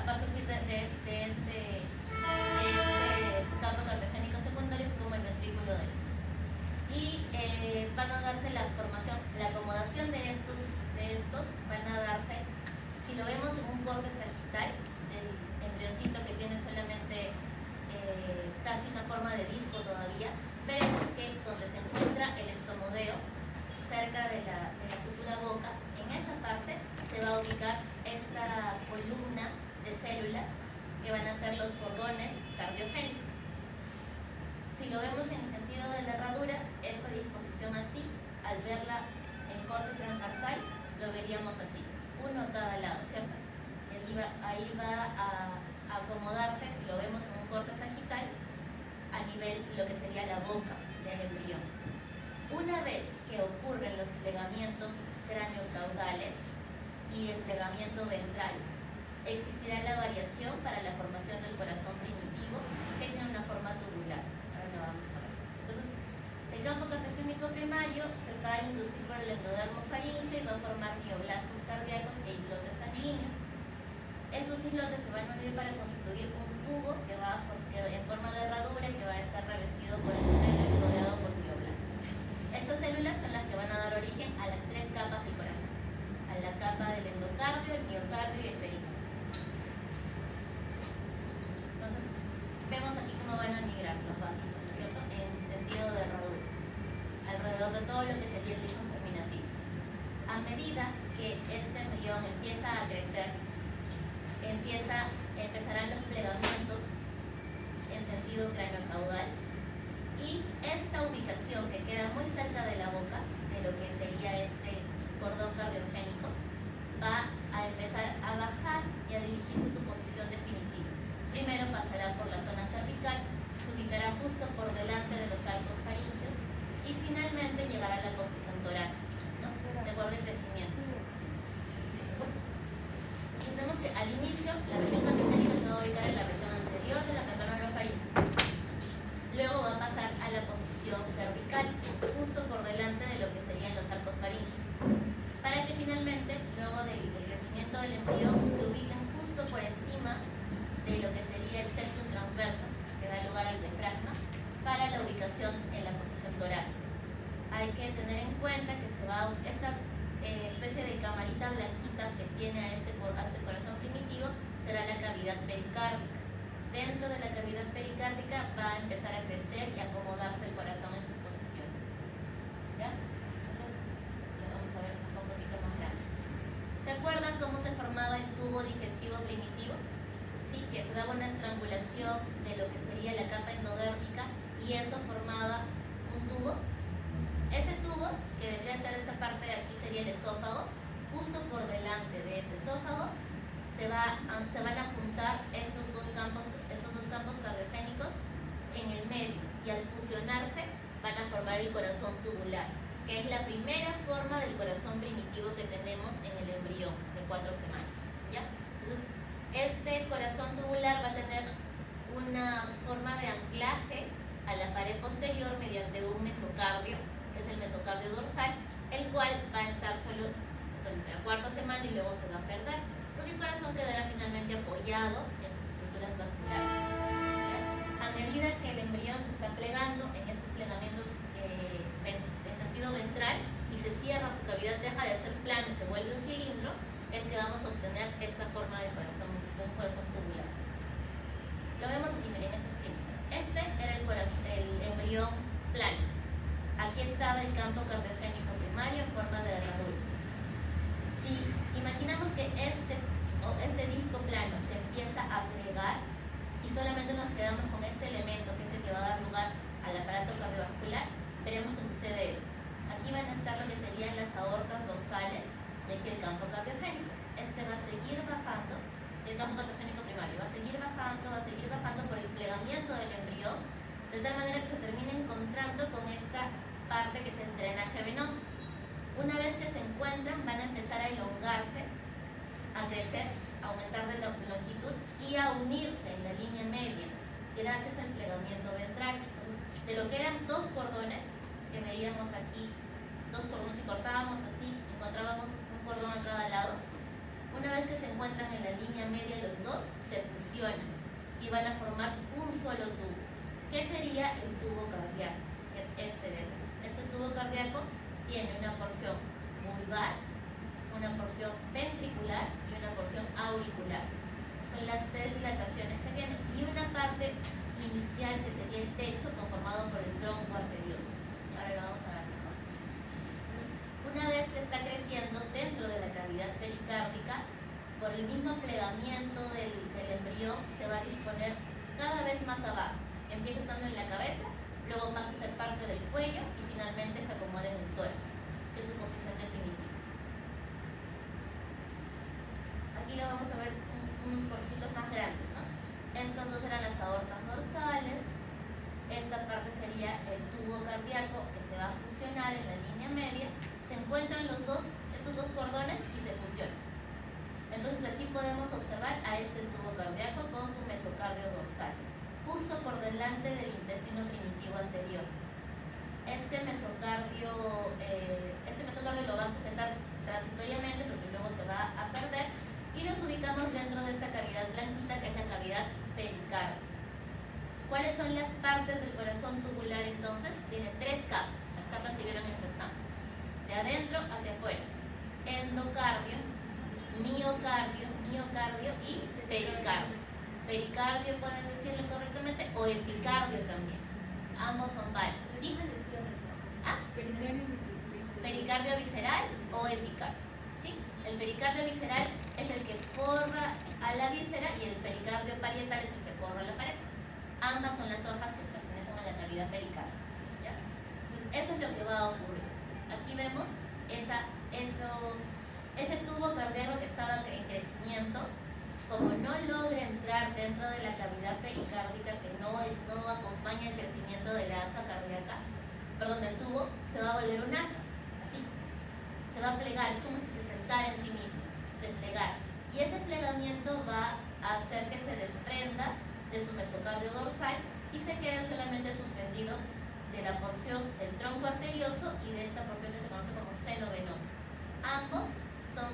va a surgir de este campo cardiogénico secundario, es como el ventrículo derecho. Y van a darse la formación, la acomodación de estos van a darse, si lo vemos en un corte sagital del embrioncito que tiene solamente casi una forma de disco todavía, veremos que donde se encuentra el estomodeo, cerca de la futura boca, en esa parte se va a ubicar esta columna de células que van a ser los cordones cardiogénicos. Si lo vemos en el sentido de la herradura, esta disposición así, al verla en corte transversal, lo veríamos así, uno a cada lado, ¿cierto? Y ahí va a acomodarse, si lo vemos en un corte sagital, a nivel lo que sería la boca del embrión. Una vez que ocurren los plegamientos craneocaudales y el plegamiento ventral, existirá la variación para la formación del corazón primitivo, que tiene una forma tubular. Ahora lo vamos a ver. Entonces, el campo cardiogénico primario se va a inducir por el endodermo faríngeo y va a formar mioblastos cardíacos e islotes sanguíneos. Estos islotes se van a unir para constituir un tubo que en forma de herradura, que va a estar revestido por el endotelium y rodeado por mioblastos. Estas células son las que van a dar origen a las tres capas del corazón, a la capa del endocardio, el miocardio y el pericardio. Entonces, vemos aquí cómo van a migrar los básicos, ¿no es cierto?, en sentido de herradura, alrededor de todo lo que sería el disco germinativo. A medida que este embrión empieza a crecer, empezarán los plegamientos en sentido craneocaudal, y esta ubicación que queda muy cerca de la boca, de lo que sería este cordón cardiogénico, va a empezar a bajar y a dirigirse su posición definitiva. Primero pasará por la zona cervical, se ubicará justo por delante de los arcos faríngeos y finalmente llegará a la posición torácica, ¿no?, de acuerdo al crecimiento. Tenemos que al inicio la región cardiogénica se va a ubicar en la región anterior de la membrana orofaríngea. Luego va a pasar a la posición cervical, justo por delante de lo que serían los arcos faríngeos, para que finalmente, luego del crecimiento del embrión, se ubiquen justo por encima de lo que sería el septum transverso, que da lugar al diafragma, para la ubicación en la posición torácica. Hay que tener en cuenta que esta especie de camarita blanquita que tiene a este corazón primitivo será la cavidad pericárdica. Dentro de la cavidad pericárdica va a empezar a crecer y acomodarse el corazón en sus posiciones. ¿Ya? Entonces, lo vamos a ver un poquito más grande. ¿Se acuerdan cómo se formaba el tubo digestivo primitivo? Sí, que se daba una estrangulación de lo que sería la capa endodérmica y eso formaba un tubo. Ese tubo, que vendría a ser esta parte de aquí, sería el esófago. Justo por delante de ese esófago se van a juntar estos dos campos cardiogénicos en el medio, y al fusionarse van a formar el corazón tubular, que es la primera forma del corazón primitivo que tenemos en el embrión de 4 semanas. ¿Ya? Entonces, este corazón tubular va a tener una forma de anclaje a la pared posterior mediante un mesocardio, que es el mesocardio dorsal, el cual va a estar solo durante la 4ª semana y luego se va a perder, porque el corazón quedará finalmente apoyado en sus estructuras vasculares. ¿Ya? A medida que el embrión se está plegando en esos plegamientos en sentido ventral y se cierra su cavidad, deja de ser plano y se vuelve un cilindro, es que vamos a obtener esta forma de un corazón tubular. Lo vemos así, miren, esta esquema. Este era el embrión plano. Aquí estaba el campo cardiogénico primario en forma de herradura. Si imaginamos que este disco plano se empieza a plegar y solamente nos quedamos con este elemento, que es el que va a dar lugar al aparato cardiovascular, veremos que sucede esto. Aquí van a estar lo que serían las aortas dorsales de aquí el campo cardiogénico. Este va a seguir bajando, el campo cardiogénico primario va a seguir bajando por el plegamiento del embrión, de tal manera que se termina encontrando con esta parte que es el drenaje venoso. Una vez que se encuentran, van a empezar a elongarse, a crecer, a aumentar de longitud y a unirse en la línea media, gracias al plegamiento ventral. Entonces, de lo que eran 2 cordones, que veíamos aquí, 2 cordones, si cortábamos así, encontrábamos un cordón a cada lado, Una vez que se encuentran en la línea media los dos, se fusionan y van a formar un solo tubo. ¿Qué sería el tubo cardíaco? Que es este de acá. Este tubo cardíaco tiene una porción vulvar, una porción ventricular y una porción auricular. Son las tres dilataciones que tiene y una parte inicial que sería el techo conformado por el tronco arterioso. Ahora lo vamos a ver mejor. Una vez que está creciendo dentro de la cavidad pericárdica, por el mismo plegamiento del embrión se va a disponer cada vez más abajo. Empieza estando en la cabeza, luego pasa a ser parte del cuello y finalmente se acomoda en el tórax, que es su posición definitiva. Aquí lo vamos a ver unos porcitos más grandes, ¿no? Estas dos eran las aortas dorsales. Esta parte sería el tubo cardíaco que se va a fusionar en la línea media. Se encuentran estos dos cordones y se fusionan. Entonces aquí podemos observar a este tubo cardíaco con su mesocardio dorsal, justo por delante del intestino primitivo anterior. Este mesocardio lo va a sujetar transitoriamente porque luego se va a perder y nos ubicamos dentro de esta cavidad blanquita que es la cavidad pericárdica. ¿Cuáles son las partes del corazón tubular entonces? Tiene tres capas, las capas que vieron en su examen. De adentro hacia afuera. Endocardio, miocardio y pericardio. Pericardio pueden decirlo correctamente o epicardio también. Ambos son válidos. ¿Sí? ¿Ah? Pericardio visceral o epicardio. ¿Sí? El pericardio visceral es el que forra a la víscera y el pericardio parietal es el que forra a la pared. Ambas son las hojas que pertenecen a la cavidad pericárdica. ¿Ya? Entonces, eso es lo que va a ocurrir. Aquí vemos ese tubo cardíaco que estaba en crecimiento, como no logra entrar dentro de la cavidad pericárdica, que no acompaña el crecimiento de la asa cardíaca, del tubo, se va a volver un asa, así. Se va a plegar, es como si se sentara en sí mismo, se plegar. Y ese plegamiento va a hacer que se desprenda de su mesocardio dorsal y se quede solamente suspendido de la porción del tronco arterioso y de esta porción que se conoce como seno venoso. Ambos son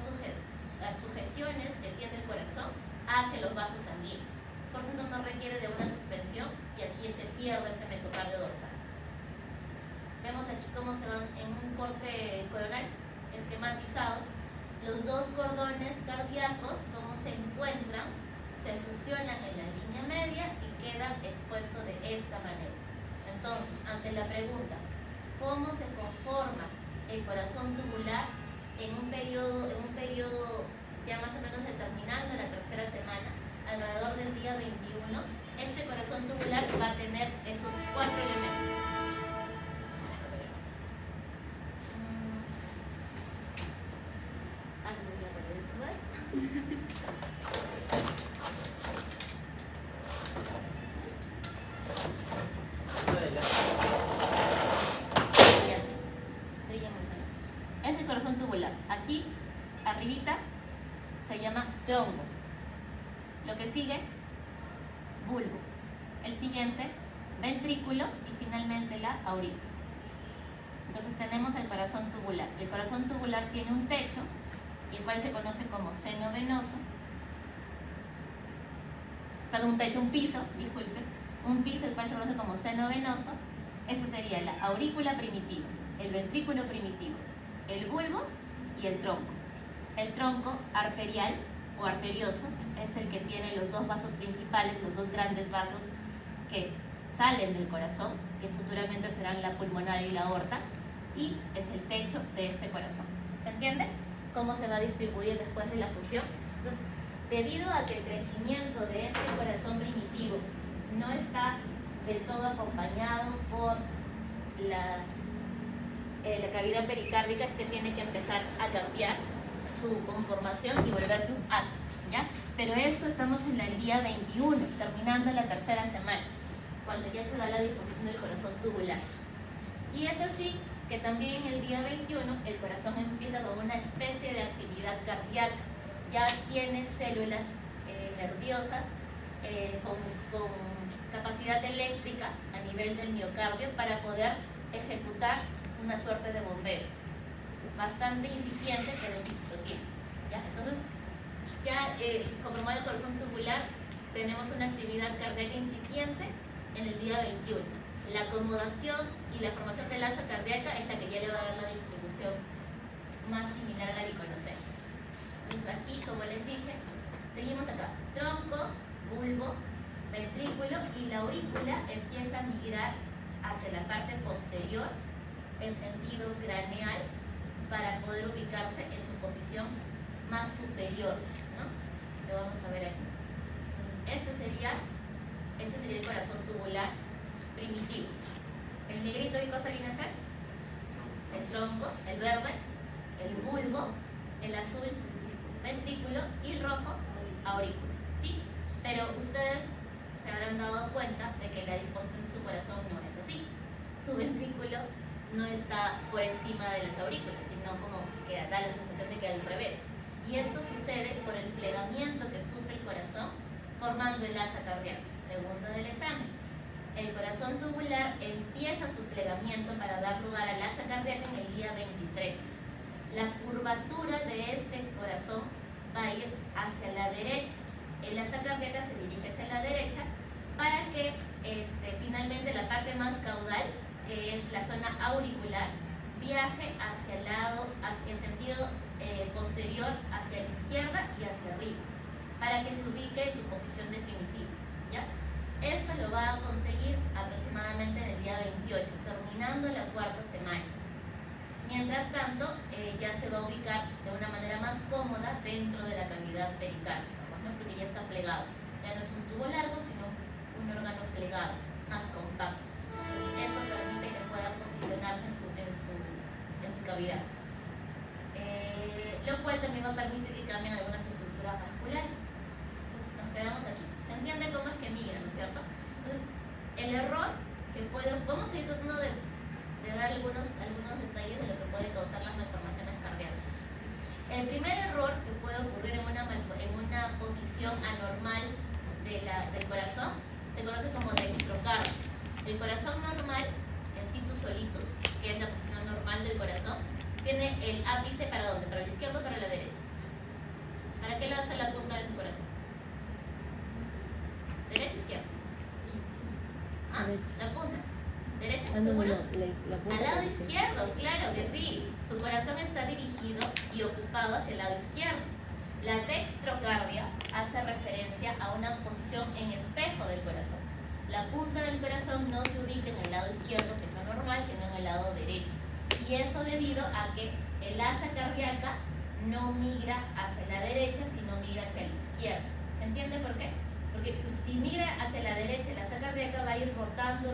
las sujeciones que tiene el corazón hacia los vasos sanguíneos. Por tanto, no requiere de una suspensión y aquí se pierde ese mesocardio dorsal. Vemos aquí cómo se van en un corte coronal esquematizado los dos cordones cardíacos, cómo se encuentran, se fusionan en la línea media y quedan expuestos de esta manera. Entonces, ante la pregunta, ¿cómo se conforma el corazón tubular en un periodo ya más o menos determinando la tercera semana, alrededor del día 21, este corazón tubular va a tener estos cuatro elementos? Es el corazón tubular. Aquí, arribita, se llama tronco. Lo que sigue, bulbo. El siguiente, ventrículo y finalmente la aurícula. Entonces tenemos el corazón tubular. El corazón tubular tiene un techo, el cual se conoce como seno venoso. Perdón, un techo, un piso, disculpen. Un piso, el cual se conoce como seno venoso. Esta sería la aurícula primitiva, el ventrículo primitivo, el bulbo y el tronco. El tronco arterial o arterioso es el que tiene los dos vasos principales, los dos grandes vasos que salen del corazón, que futuramente serán la pulmonar y la aorta, y es el techo de este corazón. ¿Se entiende cómo se va a distribuir después de la fusión? Entonces, debido a que el crecimiento de este corazón primitivo no está del todo acompañado por la cavidad pericárdica, es que tiene que empezar a cambiar su conformación y volverse un asa, ¿ya? Pero esto estamos en el día 21, terminando la tercera semana, cuando ya se da la disposición del corazón tubular. Y es así que también en el día 21 el corazón empieza con una especie de actividad cardíaca, ya tiene células nerviosas con capacidad eléctrica a nivel del miocardio para poder ejecutar una suerte de bombeo bastante incipiente, pero sí lo tiene, ¿ya? Entonces, ya conformado el corazón tubular, tenemos una actividad cardíaca incipiente en el día 21. La acomodación y la formación del asa cardíaca es la que ya le va a dar la distribución más similar a la que conocemos. Entonces aquí, como les dije, seguimos acá. Tronco, bulbo, ventrículo, y la aurícula empieza a migrar hacia la parte posterior en sentido craneal para poder ubicarse en su posición más superior, ¿no? Lo vamos a ver aquí. Este sería el corazón tubular primitivo. El negrito, ¿qué cosa viene a ser? El tronco, el verde, el bulbo, el azul, ventrículo, y el rojo, aurícula, ¿sí? Pero ustedes se habrán dado cuenta de que la disposición de su corazón no es así. Su ventrículo no está por encima de las aurículas, sino como que da la sensación de que al revés. Y esto sucede por el plegamiento que sufre el corazón formando el asa cardíaca. Pregunta del examen. El corazón tubular empieza su plegamiento para dar lugar al asa cardíaca en el día 23. La curvatura de este corazón va a ir hacia la derecha. El asa cardíaca se dirige hacia la derecha para que finalmente la parte más caudal, que es la zona auricular, viaje hacia el lado, hacia el sentido posterior, hacia la izquierda y hacia arriba, para que se ubique en su posición definitiva, ¿ya? Esto lo va a conseguir aproximadamente en el día 28, terminando la cuarta semana. Mientras tanto, ya se va a ubicar de una manera más cómoda dentro de la cavidad pericárdica, ¿no? Porque ya está plegado. Ya no es un tubo largo, sino un órgano plegado, más compacto. Entonces, eso permite que pueda posicionarse en su cavidad. Lo cual también va a permitir que cambien algunas estructuras vasculares. Entonces, nos quedamos aquí. ¿Se entiende cómo es que migran, no es cierto? Entonces, el error que vamos a ir tratando de dar algunos detalles de lo que puede causar las malformaciones cardíacas. El primer error que puede ocurrir en una posición anormal del corazón se conoce como dextrocardia. El corazón normal, en situ solitus, que es la posición normal del corazón, tiene el ápice ¿para dónde? ¿Para la izquierda o para la derecha? ¿Para qué lado está la punta de su corazón? ¿Derecha o izquierda? Ah, la punta. ¿Derecha? ¿Seguros? La punta al lado izquierdo, claro que sí. Su corazón está dirigido y ocupado hacia el lado izquierdo. La dextrocardia hace referencia a una posición en espejo del corazón. La punta del corazón no se ubica en el lado izquierdo, que es lo normal, sino en el lado derecho. Y eso debido a que el asa cardíaca no migra hacia la derecha, sino migra hacia la izquierda. ¿Se entiende por qué? Porque si migra hacia la derecha, la asa cardíaca va a ir rotando,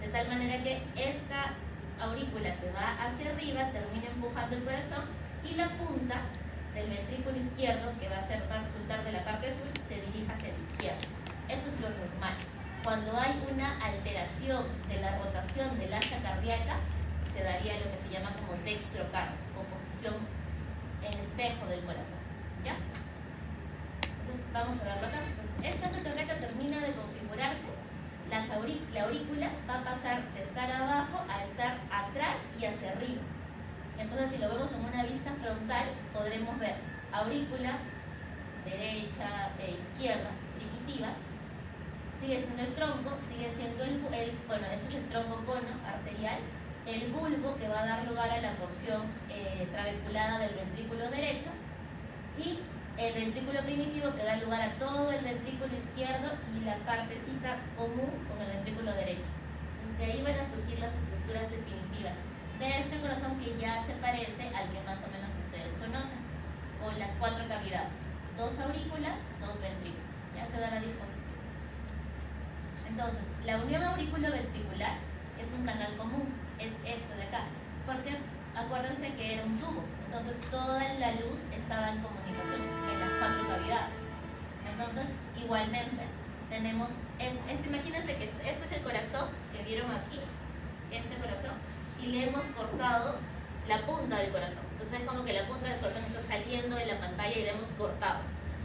de tal manera que esta aurícula que va hacia arriba termina empujando el corazón y la punta del ventrículo izquierdo, que va a resultar de la parte azul, se dirige hacia la izquierda. Eso es lo normal. Cuando hay una alteración de la rotación del asa cardíaca, se daría lo que se llama como dextrocardia, o posición en espejo del corazón, ¿ya? Entonces, vamos a verlo acá. Entonces, esta asa cardíaca termina de configurarse, la aurícula va a pasar de estar abajo a estar atrás y hacia arriba. Entonces, si lo vemos en una vista frontal, podremos ver aurícula, derecha e izquierda, primitivas. Sigue siendo el tronco, sigue siendo bueno, este es el tronco cono arterial, el bulbo que va a dar lugar a la porción trabeculada del ventrículo derecho, y el ventrículo primitivo que da lugar a todo el ventrículo izquierdo y la partecita común con el ventrículo derecho. Entonces, de ahí van a surgir las estructuras definitivas de este corazón, que ya se parece al que más o menos ustedes conocen, con las 4 cavidades, 2 aurículas, 2 ventrículos. Ya se da la disposición. Entonces, la unión auriculo-ventricular es un canal común, es esto de acá, porque acuérdense que era un tubo, entonces toda la luz estaba en comunicación en las 4 cavidades. Entonces, igualmente, tenemos, imagínense que este es el corazón que vieron aquí, este corazón, y le hemos cortado la punta del corazón. Entonces es como que la punta del corazón está saliendo de la pantalla y le hemos cortado.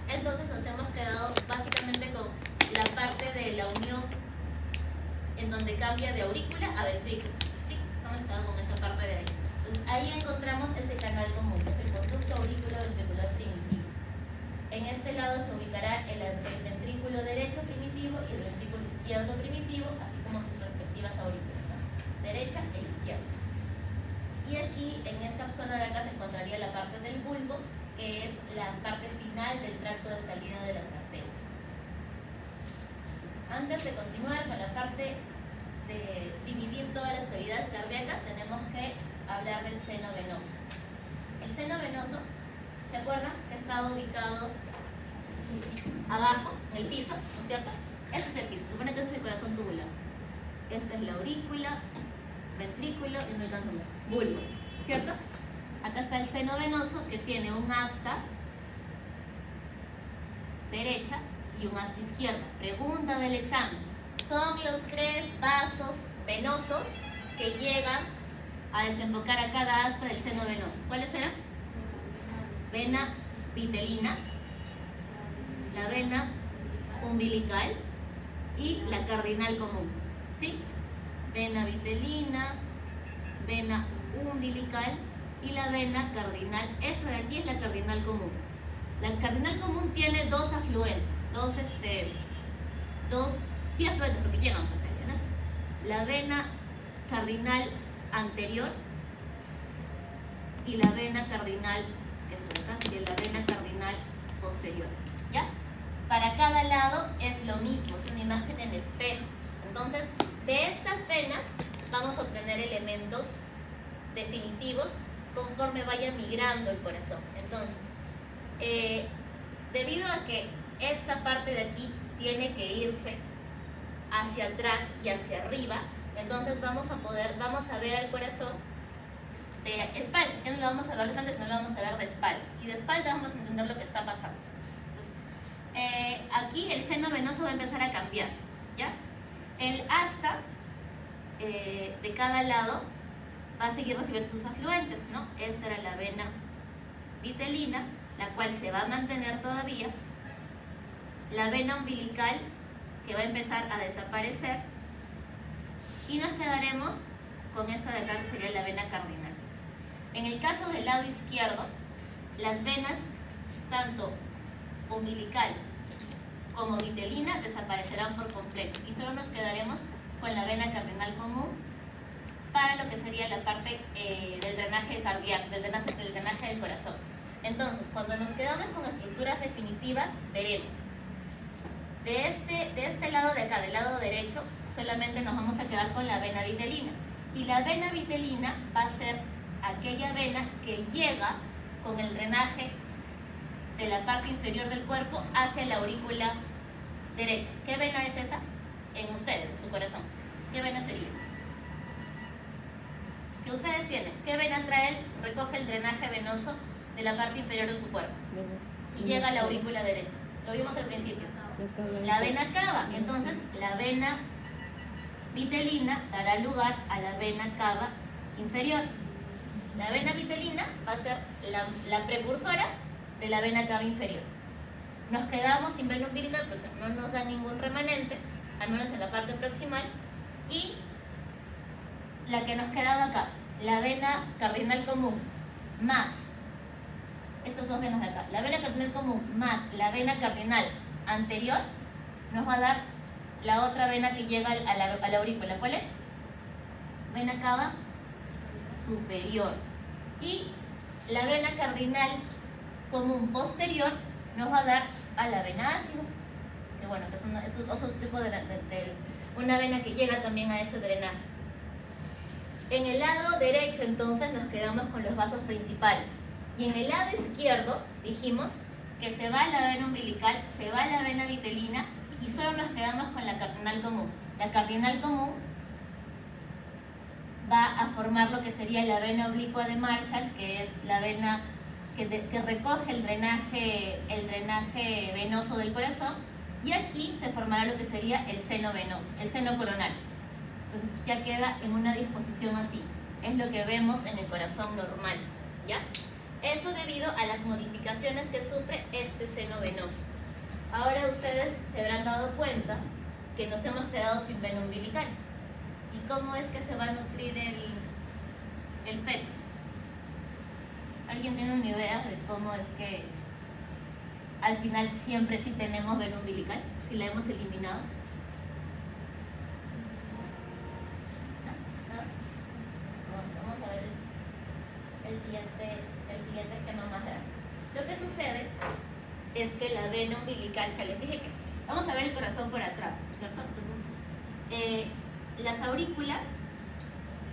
Entonces nos hemos quedado básicamente con la parte de la unión en donde cambia de aurícula a ventrículo. ¿Sí? Nos hemos quedado con esa parte de ahí. Entonces ahí encontramos ese canal común, que es el conducto auriculo-ventricular primitivo. En este lado se ubicará el ventrículo derecho primitivo y el ventrículo izquierdo primitivo, así como sus respectivas aurículas, ¿no? Derecha e izquierda. Y aquí, en esta zona de acá, se encontraría la parte del bulbo, que es la parte final del tracto de salida de las arterias. Antes de continuar con la parte de dividir todas las cavidades cardíacas, tenemos que hablar del seno venoso. El seno venoso, ¿se acuerdan? Que estaba ubicado abajo, en el piso, ¿no es cierto? Este es el piso, se supone que este es el corazón tubular. Esta es la aurícula, ventrículo y no alcanzo más. Bulbo, ¿cierto? Acá está el seno venoso que tiene un asta derecha y un asta izquierda. Pregunta del examen. Son los 3 vasos venosos que llegan a desembocar a cada asta del seno venoso. ¿Cuáles eran? Vena vitelina, la vena umbilical y la cardinal común. ¿Sí? Vena vitelina, vena umbilical y la vena cardinal. Esta de aquí es la cardinal común. La cardinal común tiene 2 afluentes, dos afluentes, porque llegan pues allá, ¿no? La vena cardinal anterior y la vena cardinal, y la vena cardinal posterior, ¿ya? Para cada lado es lo mismo, es una imagen en espejo. Entonces, de estas venas vamos a obtener elementos definitivos conforme vaya migrando el corazón. Entonces, debido a que esta parte de aquí tiene que irse hacia atrás y hacia arriba, entonces vamos a ver al corazón de espalda. Ya no lo vamos a ver de frente, sino lo vamos a ver de espaldas. Y de espalda vamos a entender lo que está pasando. Entonces, aquí el seno venoso va a empezar a cambiar, ¿ya? El asta de cada lado va a seguir recibiendo sus afluentes, ¿no? Esta era la vena vitelina, la cual se va a mantener todavía. La vena umbilical, que va a empezar a desaparecer. Y nos quedaremos con esta de acá, que sería la vena cardinal. En el caso del lado izquierdo, las venas, tanto umbilical como vitelina, desaparecerán por completo. Y solo nos quedaremos con la vena cardinal común para lo que sería la parte del drenaje cardíaco, del drenaje del corazón. Entonces, cuando nos quedamos con estructuras definitivas, veremos. De este lado de acá, del lado derecho, solamente nos vamos a quedar con la vena vitelina. Y la vena vitelina va a ser aquella vena que llega con el drenaje de la parte inferior del cuerpo hacia la aurícula derecha. ¿Qué vena es esa? En ustedes, en su corazón. ¿Qué vena sería? ¿Qué ustedes tienen? ¿Qué vena recoge el drenaje venoso de la parte inferior de su cuerpo? Y llega a la aurícula derecha. Lo vimos al principio. La vena cava. Entonces, la vena vitelina dará lugar a la vena cava inferior. La vena vitelina va a ser la precursora de la vena cava inferior. Nos quedamos sin vena umbilical porque no nos da ningún remanente, al menos en la parte proximal, y la que nos quedaba acá, la vena cardinal común, más estas 2 venas de acá, la vena cardinal común más la vena cardinal anterior, nos va a dar la otra vena que llega a la aurícula. ¿Cuál es? Vena cava superior. Y la vena cardinal común posterior nos va a dar a la vena ácidos, que bueno, que es otro tipo de una vena que llega también a ese drenaje. En el lado derecho entonces nos quedamos con los vasos principales. Y en el lado izquierdo dijimos que se va la vena umbilical, se va la vena vitelina y solo nos quedamos con la cardinal común. La cardinal común va a formar lo que sería la vena oblicua de Marshall, que es la vena que recoge el drenaje venoso del corazón, y aquí se formará lo que sería el seno venoso, el seno coronal. Entonces ya queda en una disposición así. Es lo que vemos en el corazón normal, ¿ya? Eso debido a las modificaciones que sufre este seno venoso. Ahora ustedes se habrán dado cuenta que nos hemos quedado sin vena umbilical. ¿Y cómo es que se va a nutrir el feto? ¿Alguien tiene una idea de cómo es que al final siempre sí tenemos vena umbilical, si la hemos eliminado. Vamos a ver el siguiente esquema más grande. Lo que sucede es que la vena umbilical, o sea, les dije que vamos a ver el corazón por atrás, ¿cierto? Entonces, las aurículas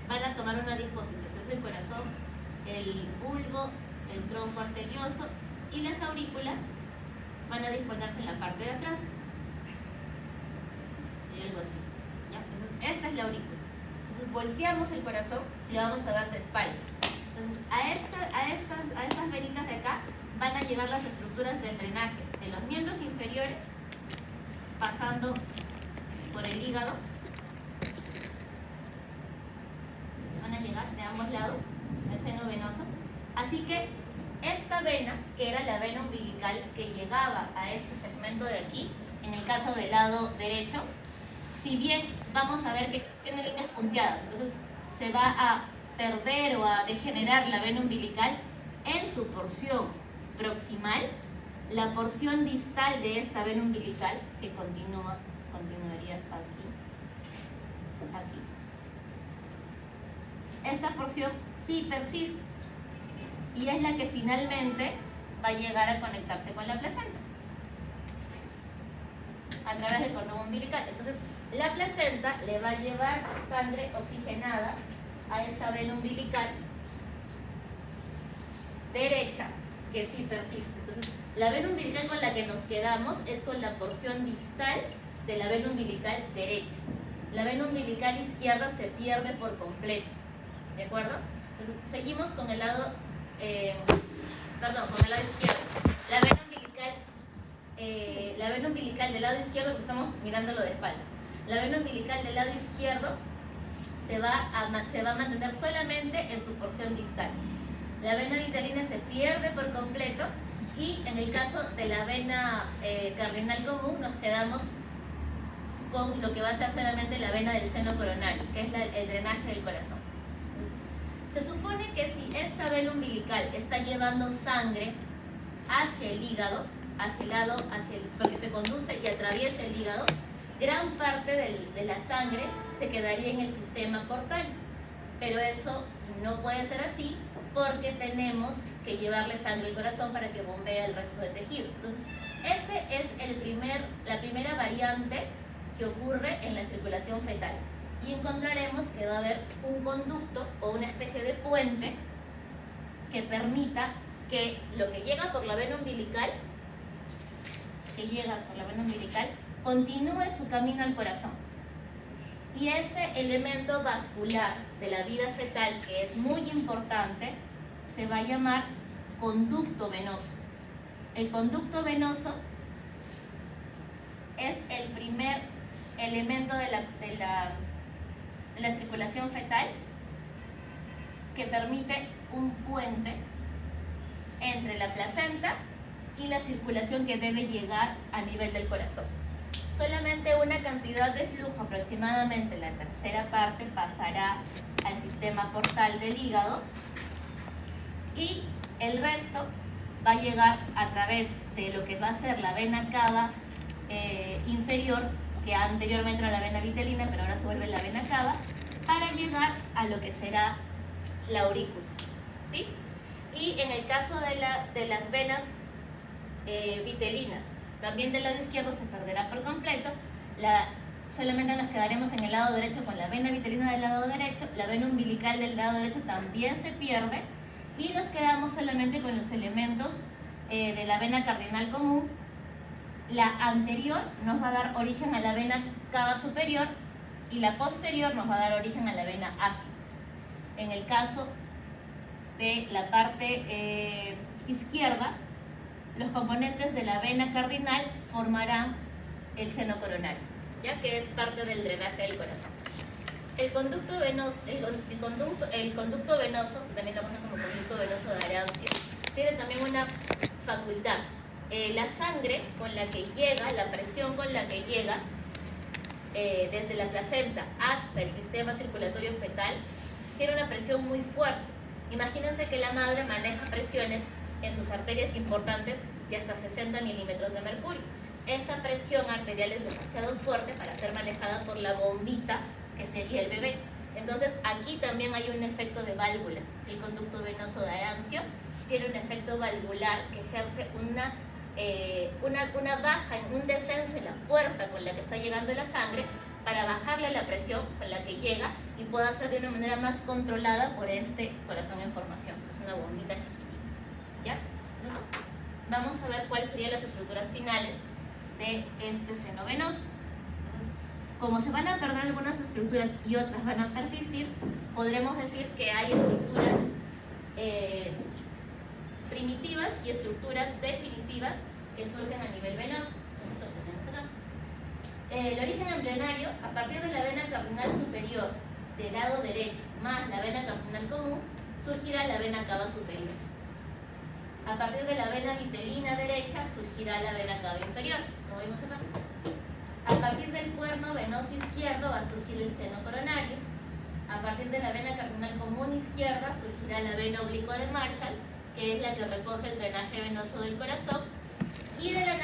van a tomar una disposición, es el corazón, el bulbo, el tronco arterioso, y las aurículas van a disponerse en la parte de atrás. Sería algo así, ¿ya? Entonces, esta es la aurícula. Entonces, volteamos el corazón y lo vamos a ver de espaldas. Entonces, a estas venitas de acá van a llegar las estructuras del drenaje de los miembros inferiores, pasando por el hígado. Van a llegar de ambos lados al seno venoso. Así que esta vena, que era la vena umbilical que llegaba a este segmento de aquí, en el caso del lado derecho, si bien vamos a ver que tiene líneas punteadas, entonces se va a perder o a degenerar la vena umbilical en su porción proximal, la porción distal de esta vena umbilical, que continuaría aquí. Esta porción sí persiste y es la que finalmente va a llegar a conectarse con la placenta a través del cordón umbilical. Entonces, la placenta le va a llevar sangre oxigenada a esta vena umbilical derecha, que sí persiste. Entonces, la vena umbilical con la que nos quedamos es con la porción distal de la vena umbilical derecha. La vena umbilical izquierda se pierde por completo, ¿de acuerdo? Entonces, seguimos con el lado, con el lado izquierdo. La vena umbilical del lado izquierdo, porque estamos mirándolo de espaldas. La vena umbilical del lado izquierdo se va a mantener solamente en su porción distal. La vena vitelina se pierde por completo y en el caso de la vena cardinal común nos quedamos con lo que va a ser solamente la vena del seno coronario, que es el drenaje del corazón. Se supone que si esta vena umbilical está llevando sangre hacia el hígado, porque se conduce y atraviesa el hígado, gran parte de la sangre se quedaría en el sistema portal. Pero eso no puede ser así porque tenemos que llevarle sangre al corazón para que bombee el resto del tejido. Entonces, esa es la primera variante que ocurre en la circulación fetal. Y encontraremos que va a haber un conducto o una especie de puente que permita que lo que llega por la vena umbilical, continúe su camino al corazón. Y ese elemento vascular de la vida fetal, que es muy importante, se va a llamar conducto venoso. El conducto venoso es el primer elemento de la circulación fetal que permite un puente entre la placenta y la circulación que debe llegar a nivel del corazón. Solamente una cantidad de flujo, aproximadamente la tercera parte, pasará al sistema portal del hígado y el resto va a llegar a través de lo que va a ser la vena cava inferior, que anteriormente era la vena vitelina, pero ahora se vuelve la vena cava, para llegar a lo que será la aurícula, ¿sí? Y en el caso de las venas vitelinas, también del lado izquierdo se perderá por completo. Solamente nos quedaremos en el lado derecho con la vena vitelina del lado derecho. La vena umbilical del lado derecho también se pierde y nos quedamos solamente con los elementos de la vena cardinal común. La anterior nos va a dar origen a la vena cava superior y la posterior nos va a dar origen a la vena acius. En el caso de la parte izquierda, los componentes de la vena cardinal formarán el seno coronario, ya que es parte del drenaje del corazón. El conducto venoso, que también lo conocen como conducto venoso de Arancia, tiene también una facultad. La sangre con la que llega, la presión con la que llega desde la placenta hasta el sistema circulatorio fetal, tiene una presión muy fuerte. Imagínense que la madre maneja presiones en sus arterias importantes y hasta 60 milímetros de mercurio. Esa presión arterial es demasiado fuerte para ser manejada por la bombita que sería el bebé. Entonces aquí también hay un efecto de válvula. El conducto venoso de Arancio tiene un efecto valvular que ejerce una baja, un descenso en la fuerza con la que está llegando la sangre para bajarle la presión con la que llega y pueda ser de una manera más controlada por este corazón en formación. Es una bombita chiquitita. ¿Ya? Entonces, vamos a ver cuáles serían las estructuras finales de este seno venoso. Como se van a perder algunas estructuras y otras van a persistir, podremos decir que hay estructuras primitivas y estructuras definitivas que surgen a nivel venoso. Entonces lo tenemos acá. El origen embrionario, a partir de la vena cardinal superior del lado derecho más la vena cardinal común, surgirá la vena cava superior. A partir de la vena vitelina derecha surgirá la vena cava inferior. ¿Lo vemos acá? A partir del cuerno venoso izquierdo va a surgir el seno coronario. A partir de la vena cardinal común izquierda surgirá la vena oblicua de Marshall, que es la que recoge el drenaje venoso del corazón. Y de la de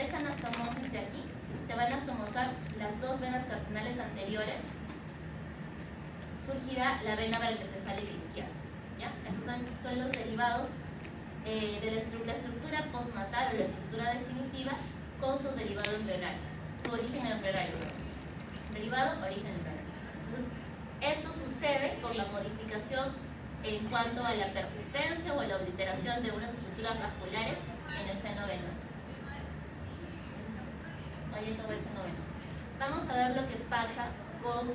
esta anastomosis de aquí se van a anastomosar las dos venas cardinales anteriores. Surgirá la vena brachiocefálica izquierda. ¿Ya? Esos son los derivados de la estructura postnatal o la estructura definitiva con su derivado embrionario, su origen embrionario. Derivado, origen embrionario. Entonces, esto sucede por la modificación en cuanto a la persistencia o a la obliteración de unas estructuras vasculares en el seno venoso. Ahí está el seno venoso. Vamos a ver lo que pasa con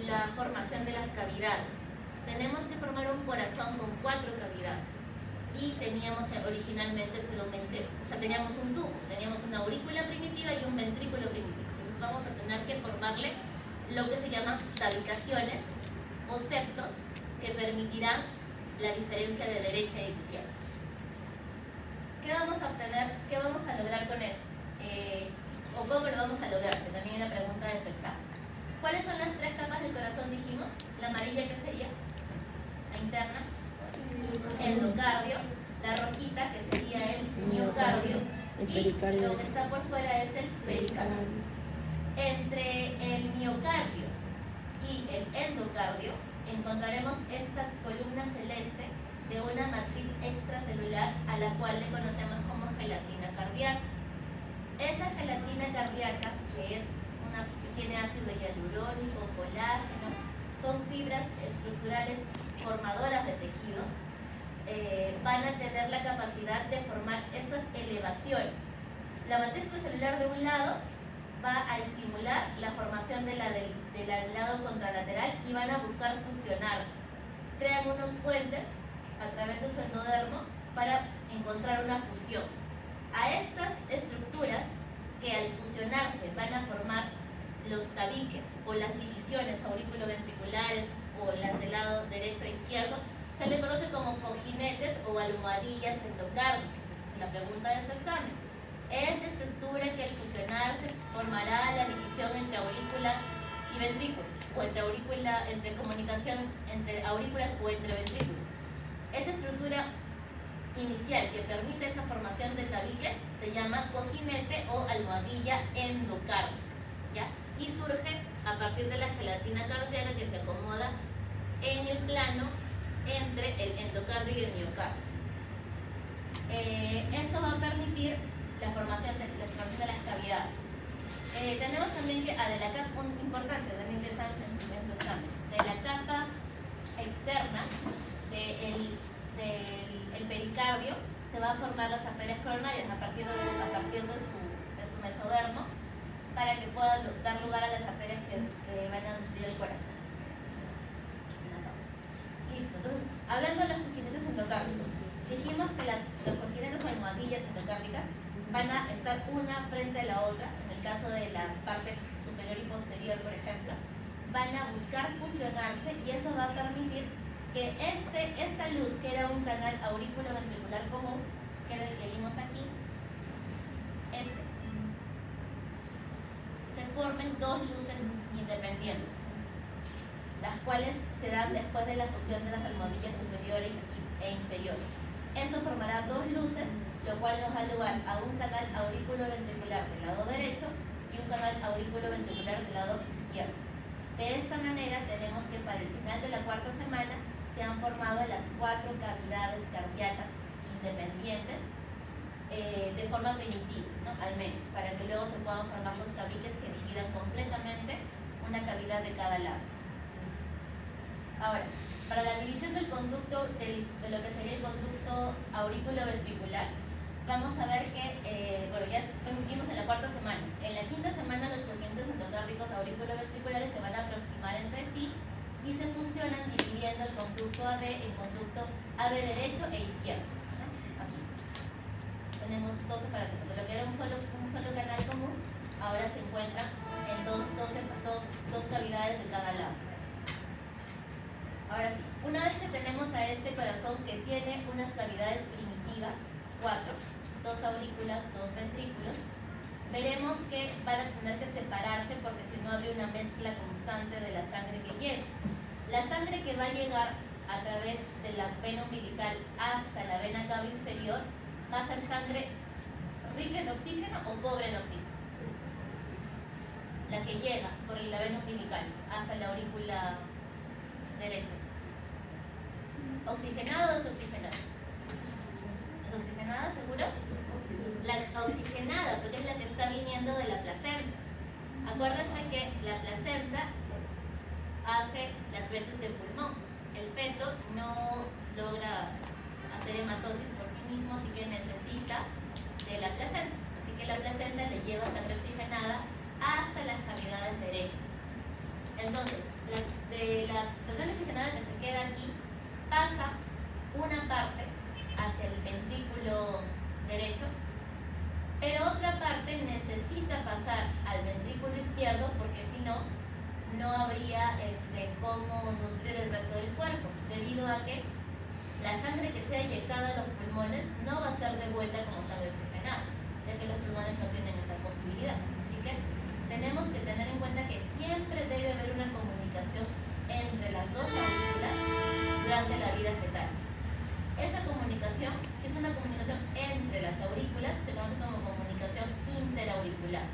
la formación de las cavidades. Tenemos que formar un corazón con 4 cavidades. Y teníamos originalmente solamente, teníamos un tubo, teníamos una aurícula primitiva y un ventrículo primitivo. Entonces vamos a tener que formarle lo que se llaman tabicaciones o septos que permitirán la diferencia de derecha e izquierda. ¿Qué vamos a obtener? ¿Qué vamos a lograr con esto? ¿O cómo lo vamos a lograr? Que también es la pregunta de este examen. ¿Cuáles son las 3 capas del corazón, dijimos? La amarilla, ¿qué sería? La interna. Endocardio, la rojita que sería el miocardio y lo que está por fuera es el pericardio. Entre el miocardio y el endocardio encontraremos esta columna celeste de una matriz extracelular a la cual le conocemos como gelatina cardíaca. Esa gelatina cardíaca, que tiene ácido hialurónico, colágeno, son fibras estructurales formadoras de tejido. Van a tener la capacidad de formar estas elevaciones. La matriz extracelular de un lado va a estimular la formación del lado contralateral y van a buscar fusionarse. Crean unos puentes a través de su endodermo para encontrar una fusión. A estas estructuras que al fusionarse van a formar los tabiques o las divisiones auriculoventriculares o las del lado derecho e izquierdo, se le conoce como cojinetes o almohadillas endocárdicas. Esa es la pregunta de su examen. Esta estructura que al fusionarse formará la división entre aurícula y ventrículo, o entre comunicación entre aurículas o entre ventrículos. Esa estructura inicial que permite esa formación de tabiques se llama cojinete o almohadilla endocárdica, ¿ya? Y surge a partir de la gelatina cardíaca que se acomoda en el plano entre el endocardio y el miocardio. Esto va a permitir la formación de las cavidades. Tenemos también que, de la capa, importante también que saben en su examen, de la capa externa del pericardio se va a formar las arterias coronarias a partir de su mesodermo para que pueda dar lugar a las arterias que van a nutrir el corazón. Listo, entonces, hablando de los cojinetes endocárdicos, dijimos que los cojinetes o almohadillas endocárdicas van a estar una frente a la otra, en el caso de la parte superior y posterior, por ejemplo, van a buscar fusionarse y eso va a permitir que esta luz, que era un canal aurículo-ventricular común, que era el que vimos aquí, se formen 2 luces independientes, las cuales se dan después de la fusión de las almohadillas superior e inferior. Eso formará dos luces, lo cual nos da lugar a un canal aurículo-ventricular del lado derecho y un canal aurículo-ventricular del lado izquierdo. De esta manera tenemos que para el final de la cuarta semana se han formado las 4 cavidades cardíacas independientes de forma primitiva, ¿no? Al menos, para que luego se puedan formar los tabiques que dividan completamente una cavidad de cada lado. Ahora, para la división del conducto, de lo que sería el conducto aurículo-ventricular, vamos a ver que, bueno, ya vimos en la cuarta semana. En la quinta semana los congénitos endocárdicos aurículo-ventriculares se van a aproximar entre sí y se fusionan dividiendo el conducto AB en conducto AB derecho e izquierdo, ¿no? Aquí tenemos dos separaciones. Lo que era un solo canal común, ahora se encuentran en dos cavidades de cada lado. Ahora sí, una vez que tenemos a este corazón que tiene unas cavidades primitivas, 4, 2 aurículas, 2 ventrículos, veremos que van a tener que separarse porque si no habría una mezcla constante de la sangre que llega. La sangre que va a llegar a través de la vena umbilical hasta la vena cava inferior va a ser sangre rica en oxígeno o pobre en oxígeno. La que llega por la vena umbilical hasta la aurícula derecha. ¿Oxigenada o desoxigenada? ¿Desoxigenada, seguros? La oxigenada, porque es la que está viniendo de la placenta. Acuérdense que la placenta hace las veces de pulmón. El feto no logra hacer hematosis por sí mismo, así que necesita de la placenta. Así que la placenta le lleva sangre oxigenada hasta las cavidades derechas. Entonces, de la sangre oxigenada que se queda aquí, pasa una parte hacia el ventrículo derecho, pero otra parte necesita pasar al ventrículo izquierdo porque si no, no habría cómo nutrir el resto del cuerpo, debido a que la sangre que sea inyectada a los pulmones no va a ser devuelta como sangre oxigenada, ya que los pulmones no tienen esa posibilidad. Así que tenemos que tener en cuenta que siempre debe haber una comunicación entre las dos aurículas durante la vida fetal. Esa comunicación, que es una comunicación entre las aurículas, se conoce como comunicación interauricular.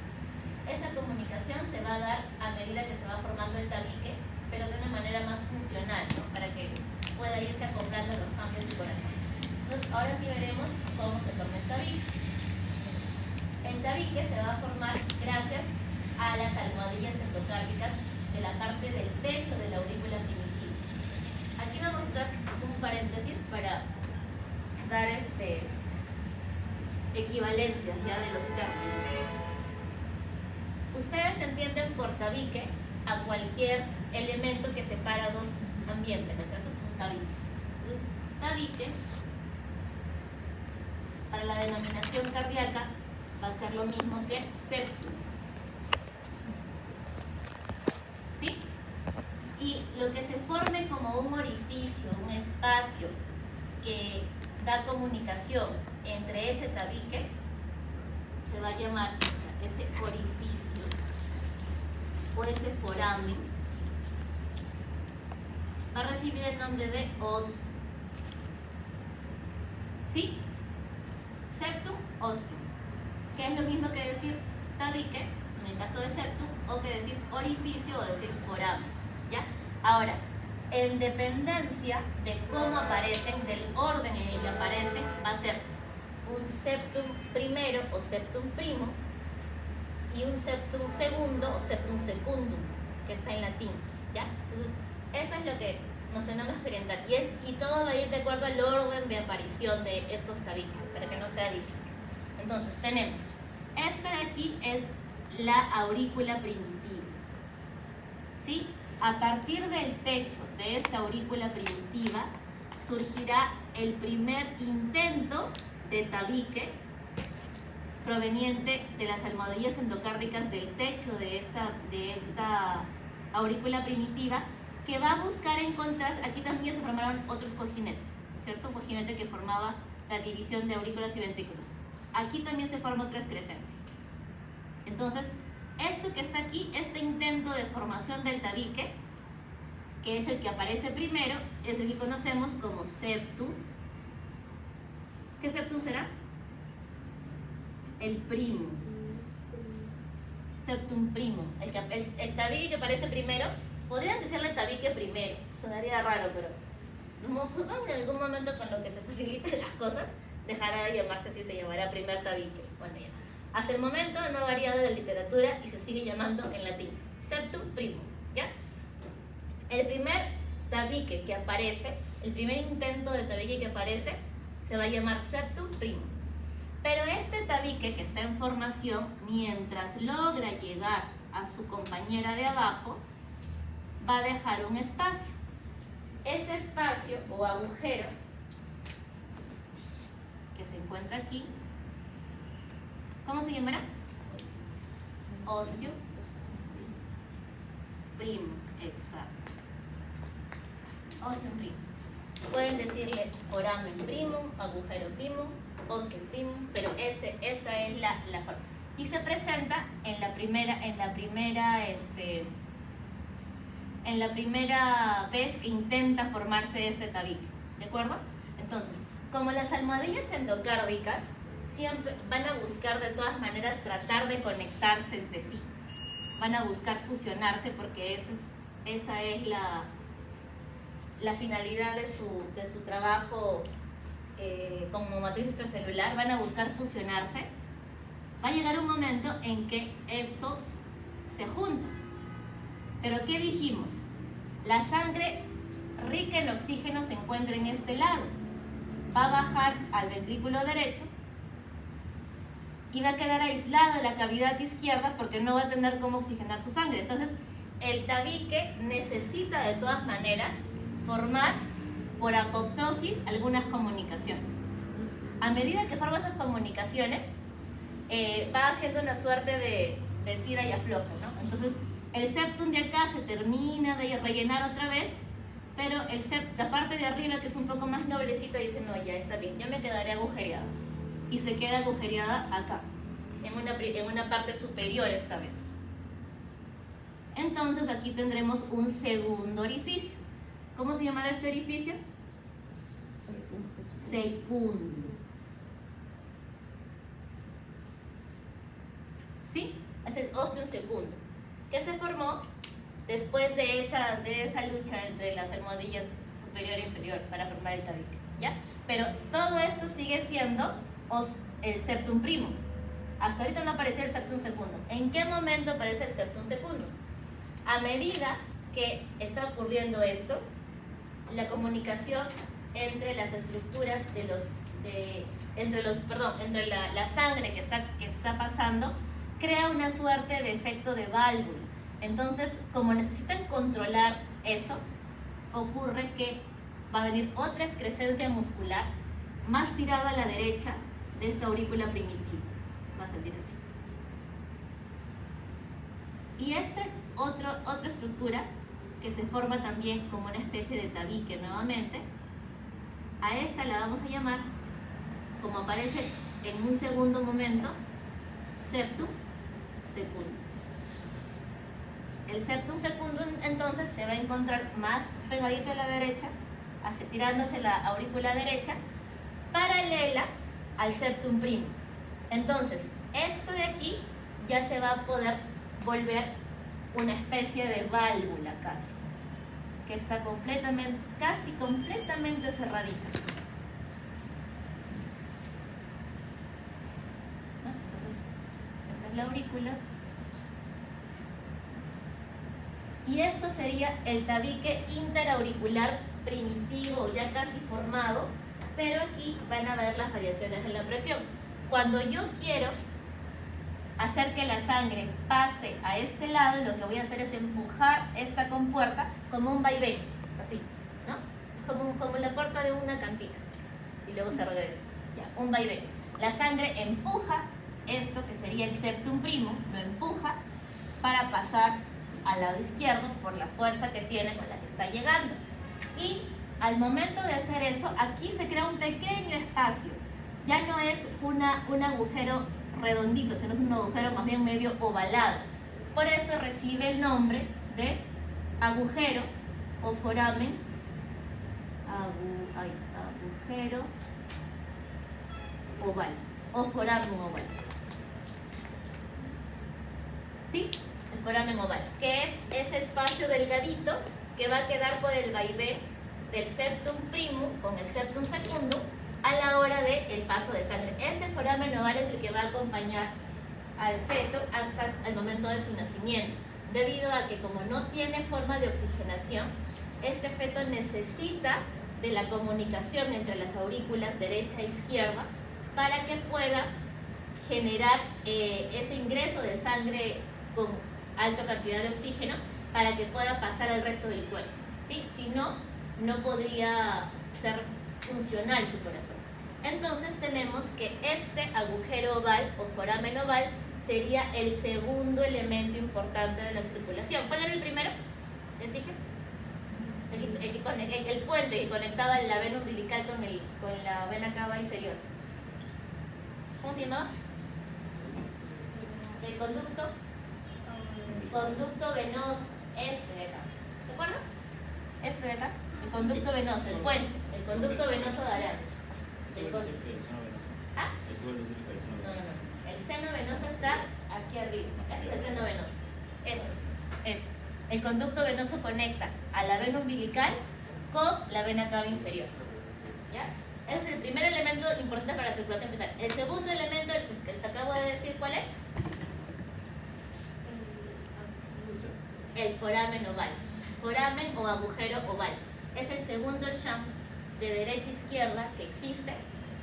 Esa comunicación se va a dar a medida que se va formando el tabique, pero de una manera más funcional, ¿no? Para que pueda irse acoplando a los cambios del corazón. Entonces, ahora sí veremos cómo se forma el tabique. El tabique se va a formar gracias a las almohadillas endocárdicas de la parte del techo de la aurícula primitiva. Aquí vamos a hacer un paréntesis para dar equivalencias ya de los términos. Ustedes entienden por tabique a cualquier elemento que separa dos ambientes, ¿no es cierto? Es un tabique. Entonces, tabique, para la denominación cardíaca, va a ser lo mismo que septum. ¿Sí? Y lo que se forme como un orificio, un espacio que da comunicación entre ese tabique, se va a llamar, o sea, ese orificio o ese foramen, va a recibir el nombre de ostium. ¿Sí? Septum, ostium, que es lo mismo que decir tabique, en el caso de septum, o que decir orificio o decir foramen, ¿ya? Ahora, en dependencia de cómo aparecen, del orden en el que aparecen, va a ser un septum primero o septum primo y un septum segundo o septum secundum, que está en latín, ¿ya? Entonces, eso es lo que nos tenemos que orientar y todo va a ir de acuerdo al orden de aparición de estos tabiques, para que no sea difícil. Entonces, tenemos, esta de aquí es la aurícula primitiva, ¿sí? A partir del techo de esta aurícula primitiva surgirá el primer intento de tabique proveniente de las almohadillas endocárdicas del techo de esta aurícula primitiva, que va a buscar encontrarse. Aquí también ya se formaron otros cojinetes, ¿cierto? Un cojinete que formaba la división de aurículas y ventrículos. Aquí también se forma otra excrescencia. Entonces, esto que está aquí, este intento de formación del tabique, que es el que aparece primero, es el que conocemos como septum ¿Qué septum será? El primo. Septum primo. El tabique que aparece primero. Podrían decirle tabique primero. Sonaría raro, pero en algún momento con lo que se faciliten las cosas, dejará de llamarse así, se llamará primer tabique. Bueno, ya. Hasta el momento no ha variado de la literatura y se sigue llamando en latín septum primo, ¿ya? El primer tabique que aparece, el primer intento de tabique que aparece, se va a llamar septum primo. Pero este tabique que está en formación, mientras logra llegar a su compañera de abajo, va a dejar un espacio. Ese espacio o agujero que se encuentra aquí, ¿cómo se llamará? Osteo primo, exacto. Ostium primo. Pueden decirle foramen primum, agujero primum, ostium primum, pero esta es la forma. Y se presenta en la primera vez que intenta formarse este tabique, ¿de acuerdo? Entonces, como las almohadillas endocárdicas siempre van a buscar de todas maneras tratar de conectarse entre sí, van a buscar fusionarse porque esa es la finalidad de su trabajo como matriz extracelular, van a buscar fusionarse. Va a llegar un momento en que esto se junta. Pero ¿qué dijimos? La sangre rica en oxígeno se encuentra en este lado. Va a bajar al ventrículo derecho y va a quedar aislado en la cavidad izquierda porque no va a tener cómo oxigenar su sangre. Entonces, el tabique necesita de todas maneras formar por apoptosis algunas comunicaciones. Entonces, a medida que forma esas comunicaciones, va haciendo una suerte de tira y afloja, ¿no? Entonces, el septum de acá se termina de rellenar otra vez, pero la parte de arriba, que es un poco más noblecita, dice, no, ya está bien, ya me quedaré agujereada. Y se queda agujereada acá, en una parte superior esta vez. Entonces aquí tendremos un segundo orificio. ¿Cómo se llamará este orificio? Secundo. ¿Sí? Es el ostium secundo, que se formó después de esa lucha entre las almohadillas superior e inferior para formar el tabique, ¿ya? Pero todo esto sigue siendo el septum primo. Hasta ahorita no aparece el septum secundo. ¿En qué momento aparece el septum secundo? A medida que está ocurriendo esto, la comunicación entre las estructuras entre la sangre que está pasando, crea una suerte de efecto de válvula. Entonces, como necesitan controlar eso, ocurre que va a venir otra excrescencia muscular más tirada a la derecha de esta aurícula primitiva. Va a salir así. Y otra estructura que se forma también como una especie de tabique nuevamente, a esta la vamos a llamar, como aparece en un segundo momento, septum secundo. El septum secundo entonces se va a encontrar más pegadito a la derecha, tirándose la aurícula derecha, paralela al septum primo. Entonces, esto de aquí ya se va a poder volver una especie de válvula casi, que está casi completamente cerradita. ¿No? Entonces, esta es la aurícula. Y esto sería el tabique interauricular primitivo, ya casi formado, pero aquí van a ver las variaciones en la presión. Cuando yo quiero hacer que la sangre pase a este lado, lo que voy a hacer es empujar esta compuerta como un vaivén, así, ¿no? Es como la puerta de una cantina, y luego se regresa, ya, un vaivén. La sangre empuja esto, que sería el septum primum, lo empuja para pasar al lado izquierdo por la fuerza que tiene con la que está llegando. Y al momento de hacer eso, aquí se crea un pequeño espacio. Ya no es un agujero redondito, sino es un agujero más bien medio ovalado. Por eso recibe el nombre de agujero o foramen, agujero oval o foramen oval. ¿Sí? El foramen oval, que es ese espacio delgadito que va a quedar por el vaivén del septum primum con el septum secundum a la hora del paso de sangre. Ese foramen oval es el que va a acompañar al feto hasta el momento de su nacimiento, debido a que como no tiene forma de oxigenación, este feto necesita de la comunicación entre las aurículas derecha e izquierda para que pueda generar ese ingreso de sangre con alta cantidad de oxígeno para que pueda pasar al resto del cuerpo, ¿sí? Si no, no podría ser funcional su corazón. Entonces tenemos que este agujero oval o foramen oval sería el segundo elemento importante de la circulación. ¿Cuál era el primero? ¿Les dije? El puente que conectaba la vena umbilical con la vena cava inferior. ¿Cómo se llamaba? El conducto venoso, este de acá. ¿Se acuerdan? Este de acá. El conducto venoso, el puente, el conducto venoso de Arans. ¿Ah? No. El seno venoso está aquí arriba. Este es el seno venoso. Este. El conducto venoso conecta a la vena umbilical con la vena cava inferior. ¿Ya? Ese es el primer elemento importante para la circulación venosa. El segundo elemento, el que les acabo de decir, ¿cuál es? El foramen oval. Foramen o agujero oval. Es el segundo shunt de derecha a izquierda que existe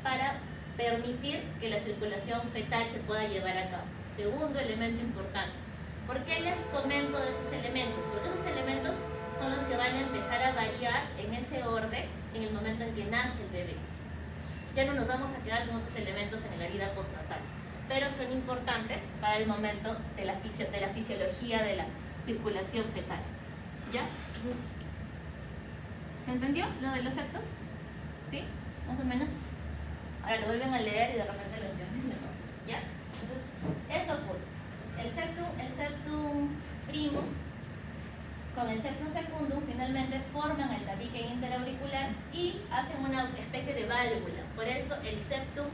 para permitir que la circulación fetal se pueda llevar a cabo. Segundo elemento importante. ¿Por qué les comento de esos elementos? Porque esos elementos son los que van a empezar a variar en ese orden en el momento en que nace el bebé. Ya no nos vamos a quedar con esos elementos en la vida postnatal, pero son importantes para el momento de la fisiología de la circulación fetal. ¿Ya? ¿Se entendió lo de los septos? ¿Sí? Más o menos. Ahora lo vuelven a leer y de repente lo entienden mejor. ¿Ya? Entonces, eso ocurre. El septum primum con el septum secundum finalmente forman el tabique interauricular y hacen una especie de válvula. Por eso el septum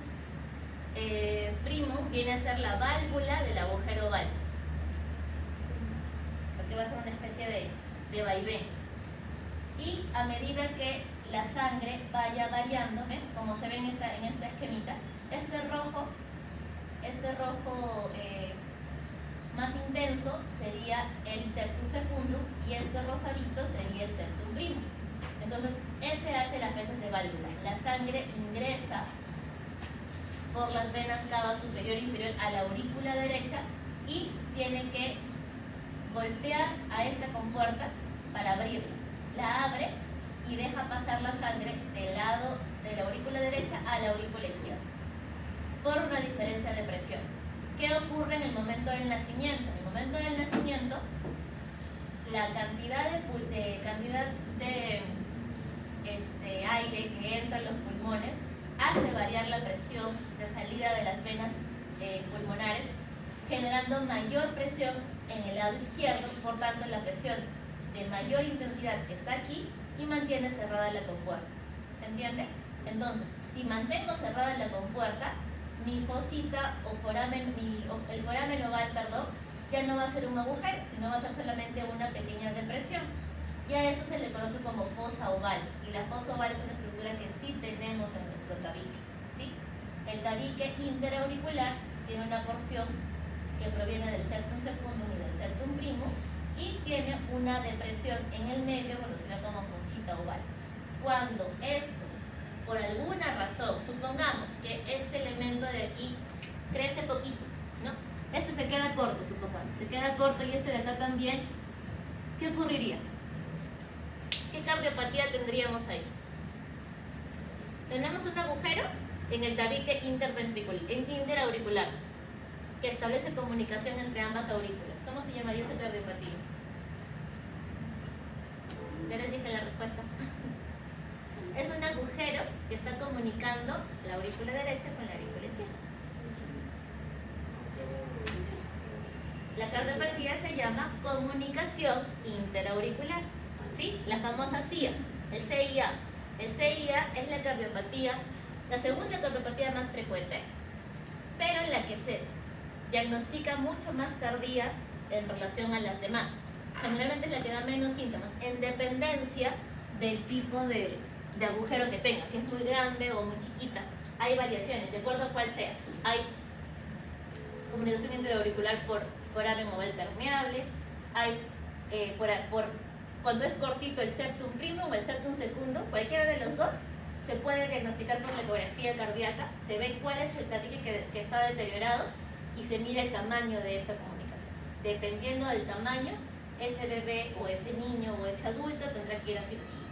primum viene a ser la válvula del agujero oval, porque va a ser una especie de vaivén. Y a medida que la sangre vaya variando, ¿ven? Como se ve en esta esquemita, este rojo más intenso sería el septum secundum y este rosadito sería el septum primum. Entonces, ese hace las veces de válvula. La sangre ingresa por las venas cava superior e inferior a la aurícula derecha y tiene que golpear a esta compuerta para abrirla. La abre y deja pasar la sangre del lado de la aurícula derecha a la aurícula izquierda por una diferencia de presión. ¿Qué ocurre en el momento del nacimiento? En el momento del nacimiento, la cantidad de aire que entra en los pulmones hace variar la presión de salida de las venas pulmonares, generando mayor presión en el lado izquierdo, por tanto la presión de mayor intensidad que está aquí y mantiene cerrada la compuerta. ¿Se entiende? Entonces, si mantengo cerrada la compuerta, mi fosita o el foramen oval, ya no va a ser un agujero, sino va a ser solamente una pequeña depresión. Y a eso se le conoce como fosa oval. Y la fosa oval es una estructura que sí tenemos en nuestro tabique, ¿sí? El tabique interauricular tiene una porción que proviene del septum secundum y del septum primum y tiene una depresión en el medio conocida como fosita oval. Cuando esto, por alguna razón, supongamos que este elemento de aquí crece poquito, ¿no? Este se queda corto, supongamos, se queda corto y este de acá también, ¿qué ocurriría? ¿Qué cardiopatía tendríamos ahí? Tenemos un agujero en el tabique interauricular que establece comunicación entre ambas aurículas. ¿Cómo se llamaría esa cardiopatía? Ya les dije la respuesta. Es un agujero que está comunicando la aurícula derecha con la aurícula izquierda. La cardiopatía se llama comunicación interauricular, ¿sí? La famosa CIA, el CIA. El CIA es la cardiopatía La segunda cardiopatia más frecuente, pero la que se diagnostica mucho más tardía en relación a las demás. Generalmente es la que da menos síntomas, en dependencia del tipo de agujero que tenga, si es muy grande o muy chiquita. Hay variaciones, de acuerdo a cuál sea. Hay comunicación intraauricular por foramen oval permeable, hay cuando es cortito el septum primum o el septum secundum, cualquiera de los dos, se puede diagnosticar por la ecografía cardíaca, se ve cuál es el tabique que está deteriorado y se mira el tamaño de esta comunicación. Dependiendo del tamaño, ese bebé o ese niño o ese adulto tendrá que ir a cirugía,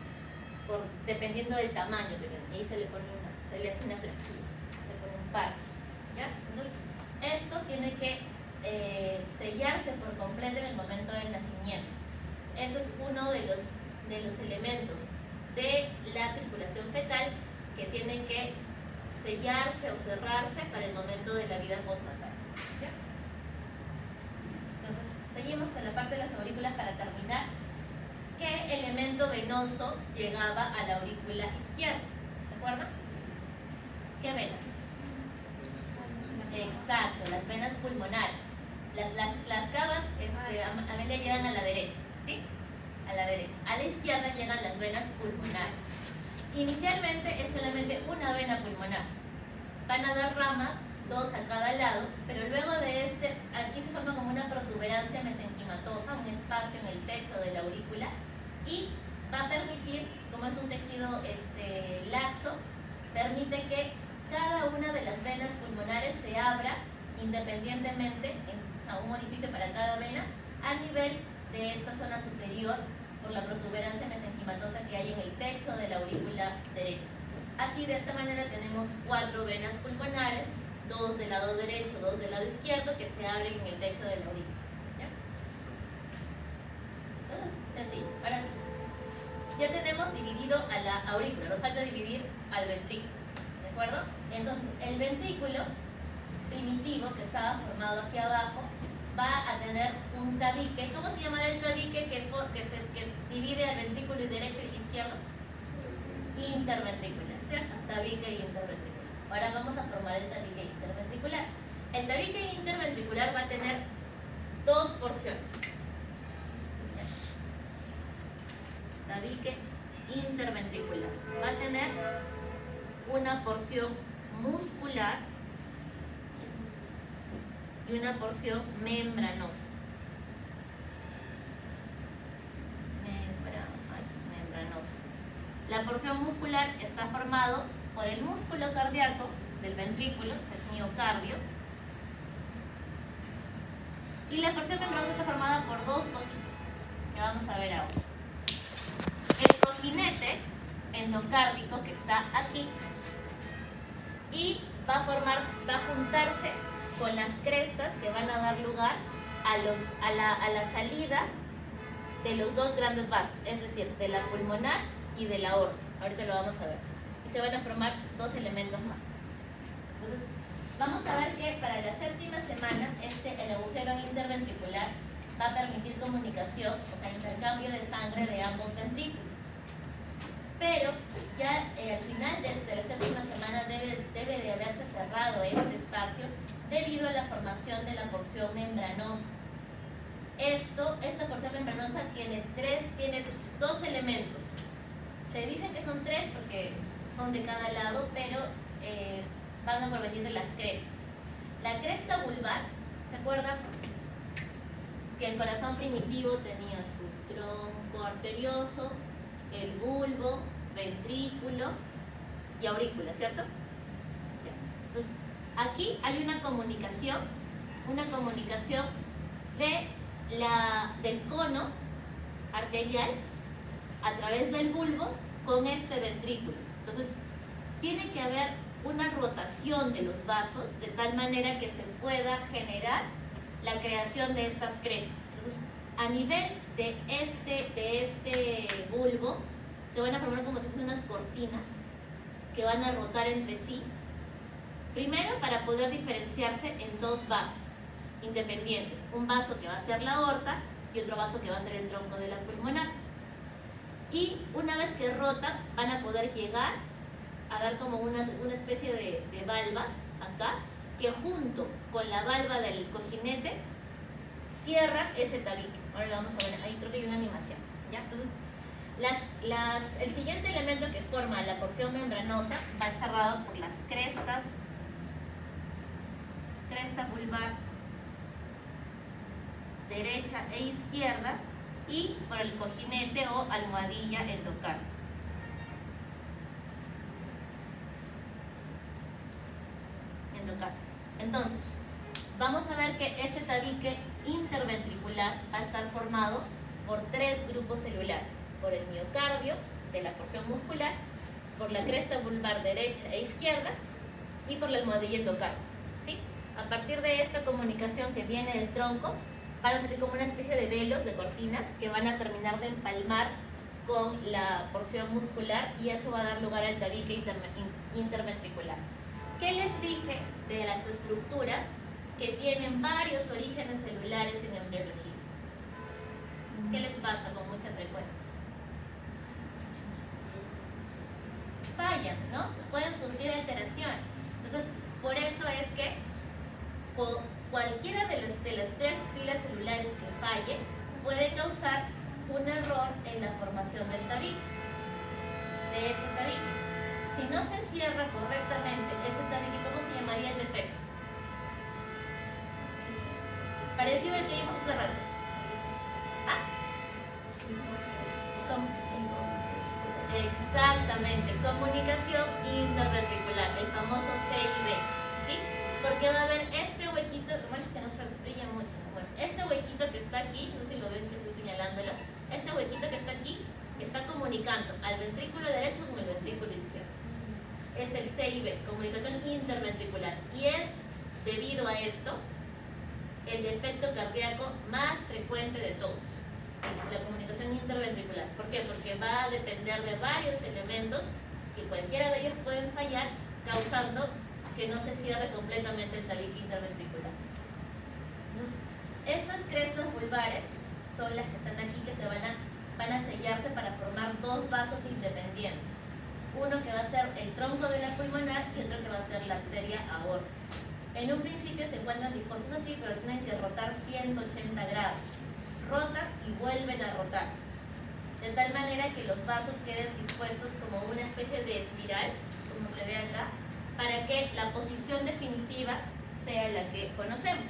dependiendo del tamaño que tiene. Ahí se le hace una plastilla, se pone un parche, ¿ya? Entonces, esto tiene que sellarse por completo en el momento del nacimiento. Eso es uno de los elementos de la circulación fetal que tienen que sellarse o cerrarse para el momento de la vida postnatal. ¿Ya? Entonces, seguimos con la parte de las aurículas para terminar. ¿Qué elemento venoso llegaba a la aurícula izquierda? ¿Se acuerdan? ¿Qué venas? Exacto, las venas pulmonares. Las cavas a Amelia llegan a la derecha, ¿sí? A la derecha. A la izquierda llegan las venas pulmonares. Inicialmente es solamente una vena pulmonar. Van a dar ramas, dos a cada lado, pero luego de aquí se forma como una protuberancia mesenquimatosa, un espacio en el techo de la aurícula, y va a permitir, como es un tejido laxo, permite que cada una de las venas pulmonares se abra independientemente, o sea, un orificio para cada vena, a nivel de esta zona superior por la protuberancia mesenquimatosa que hay en el techo de la aurícula derecha. Así, de esta manera tenemos 4 venas pulmonares, 2 del lado derecho, 2 del lado izquierdo, que se abren en el techo de la aurícula. ¿Ya? Eso es sencillo. Ahora sí, ya tenemos dividido a la aurícula, nos falta dividir al ventrículo. ¿De acuerdo? Entonces, el ventrículo primitivo que estaba formado aquí abajo va a tener un tabique. ¿Cómo se llamará el tabique que se divide al ventrículo derecho y izquierdo? Interventricular, ¿cierto? Tabique interventricular. Ahora vamos a formar el tabique interventricular. El tabique interventricular va a tener 2 porciones. Tabique interventricular va a tener una porción muscular y una porción membranosa. Membranosa. La porción muscular está formado por el músculo cardíaco del ventrículo, o sea, el miocardio, y la porción membranosa está formada por 2 cositas que vamos a ver ahora. El cojinete endocárdico que está aquí y va a juntarse con las crestas que van a dar lugar a la salida de los 2 grandes vasos, es decir, de la pulmonar y de la aorta. Ahorita lo vamos a ver. Y se van a formar 2 elementos más. Entonces, vamos a ver que para la 7ª semana el agujero interventricular va a permitir comunicación, o sea, intercambio de sangre de ambos ventrículos. Pero ya al final de la 7ª semana debe de haberse cerrado este espacio debido a la formación de la porción membranosa. Esta porción membranosa tiene 2 elementos. Se dice que son 3 porque son de cada lado, pero van a provenir de las crestas. La cresta vulvar, ¿se acuerdan? Que el corazón primitivo tenía su tronco arterioso, el bulbo, ventrículo y aurícula, ¿cierto? Entonces, aquí hay una comunicación del cono arterial a través del bulbo con este ventrículo. Entonces, tiene que haber una rotación de los vasos de tal manera que se pueda generar la creación de estas crestas. Entonces, a nivel de este bulbo, se van a formar como si fuesen unas cortinas que van a rotar entre sí. Primero, para poder diferenciarse en 2 vasos independientes. Un vaso que va a ser la aorta y otro vaso que va a ser el tronco de la pulmonar. Y una vez que rotan, van a poder llegar a dar como una especie de valvas acá, que junto con la valva del cojinete cierran ese tabique. Ahora lo vamos a ver, ahí creo que hay una animación, ¿ya? Entonces, el siguiente elemento que forma la porción membranosa va cerrado por las crestas, cresta vulvar derecha e izquierda, y por el cojinete o almohadilla endocárdica. Entonces, vamos a ver que este tabique interventricular va a estar formado por 3 grupos celulares: por el miocardio de la porción muscular, por la cresta vulvar derecha e izquierda y por la almohadilla endocárdica, ¿sí? A partir de esta comunicación que viene del tronco, van a salir como una especie de velos, de cortinas, que van a terminar de empalmar con la porción muscular, y eso va a dar lugar al tabique interventricular. ¿Qué les dije de las estructuras que tienen varios orígenes celulares en embriología? ¿Qué les pasa con mucha frecuencia? Fallan, ¿no? Pueden sufrir alteración. Entonces, por eso es que cualquiera de las 3 filas celulares que falle puede causar un error en la formación del tabique, de este tabique. Si no se cierra correctamente este tabique, ¿cómo se llamaría el defecto? Parecido al que vimos hace rato. Exactamente, comunicación interventricular, el famoso CIB, ¿sí? Porque va a haber este huequito, bueno, es que no se brilla mucho, bueno, este huequito que está aquí, no sé si lo ven que estoy señalándolo, este huequito que está aquí está comunicando al ventrículo derecho con el ventrículo izquierdo. Es el CIB, comunicación interventricular, y es debido a esto el defecto cardíaco más frecuente de todos, la comunicación interventricular. ¿Por qué? Porque va a depender de varios elementos que cualquiera de ellos pueden fallar, causando que no se cierre completamente el tabique interventricular. Estas crestas vulvares son las que están aquí, que van a sellarse para formar 2 vasos independientes. Uno que va a ser el tronco de la pulmonar y otro que va a ser la arteria aorta. En un principio se encuentran dispuestos así, pero tienen que rotar 180 grados. Rotan y vuelven a rotar, de tal manera que los vasos queden dispuestos como una especie de espiral, como se ve acá, para que la posición definitiva sea la que conocemos.